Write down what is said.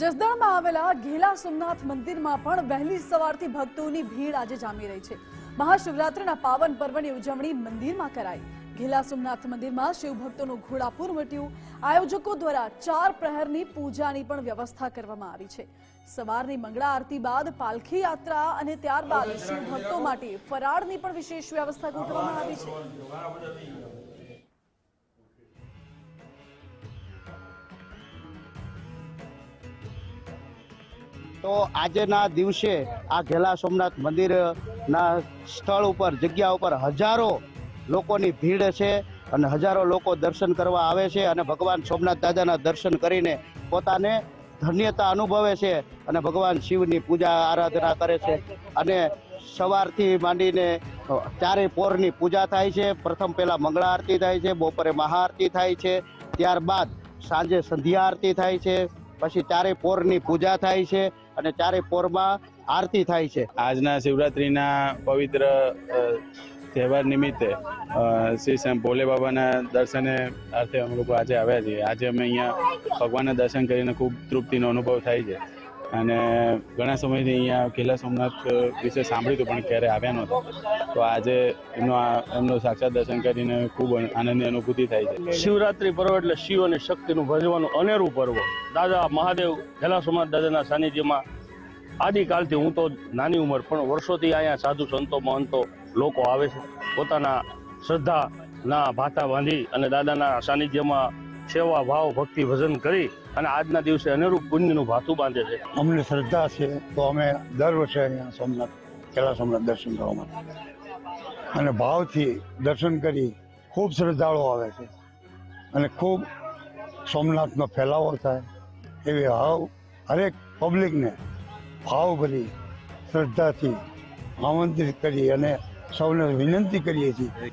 જસદણમાં આવેલા ઘેલા સોમનાથ મંદિરમાં પણ વહેલી સવારથી ભક્તોની ભીડ આજે જામી રહી છે। મહાશિવરાત્રિના પાવન પર્વની ઉજવણી મંદિરમાં કરાઈ। ઘેલા સોમનાથ મંદિરમાં શિવ ભક્તોનું ઘોડાપુર મટ્યું। આયોજકો દ્વારા 4 પ્રહરની પૂજાની પણ વ્યવસ્થા કરવામાં આવી છે। સવારની મંગળા આરતી બાદ પાલખી યાત્રા અને ત્યારબાદ શિવ ભક્તો માટે ફરાળની પણ વિશેષ વ્યવસ્થા ગોઠવવામાં આવી છે। તો આજના દિવસે આ ઘેલા સોમનાથ મંદિરના સ્થળ ઉપર જગ્યા ઉપર હજારો લોકોની ભીડ છે અને હજારો લોકો દર્શન કરવા આવે છે અને ભગવાન સોમનાથ દાદાના દર્શન કરીને પોતાને ધન્યતા અનુભવે છે અને ભગવાન શિવની પૂજા આરાધના કરે છે। અને સવારથી માંડીને ચારે પોરની પૂજા થાય છે। પ્રથમ પહેલા મંગળા આરતી થાય છે, બપોરે મહાઆરતી થાય છે, ત્યારબાદ સાંજે સંધ્યા આરતી થાય છે, પછી ચારે પોરની પૂજા થાય છે અને ચારે પોરમાં આરતી થાય છે। આજના શિવરાત્રિના પવિત્ર તહેવાર નિમિત્તે શ્રી ભોલે બાબાના દર્શને અર્થે અમે લોકો આજે આવ્યા છીએ। આજે અમે અહીંયા ભગવાનના દર્શન કરીને ખૂબ તૃપ્તિનો અનુભવ થાય છે અને ઘણા સમયથી અહીંયા ઘેલા સોમનાથ વિશે સાંભળ્યું પણ ક્યારે આવ્યા નહોતો, તો આજે એમનો સાક્ષાત દર્શન કરીને ખૂબ આનંદની અનુભૂતિ થાય છે। શિવરાત્રી પર્વ એટલે શિવ અને શક્તિનું ભજવાનું અનેરું પર્વ। દાદા મહાદેવ ઘેલા સોમનાથ દાદાના સાનિધ્યમાં આદિકાલથી, હું તો નાની ઉંમર પણ વર્ષોથી અહીંયા સાધુ સંતો મહંતો લોકો આવે છે, પોતાના શ્રદ્ધાના ભાતા બાંધી અને દાદાના સાનિધ્યમાં સેવા ભાવ ભક્તિ ભજન કરી અને આજના દિવસે અનેરું પુણ્યનું ભાથું બાંધે છે। અમને શ્રદ્ધા છે તો અમે દર વર્ષે અહીંયા સોમનાથ ઘેલા સોમનાથ દર્શન કરવા માટે અને ભાવથી દર્શન કરી ખૂબ શ્રદ્ધાળુઓ આવે છે અને ખૂબ સોમનાથનો ફેલાવો થાય એવી હરેક પબ્લિકને ભાવભરી શ્રદ્ધાથી આમંત્રિત કરી અને સૌને વિનંતી કરીએ છીએ।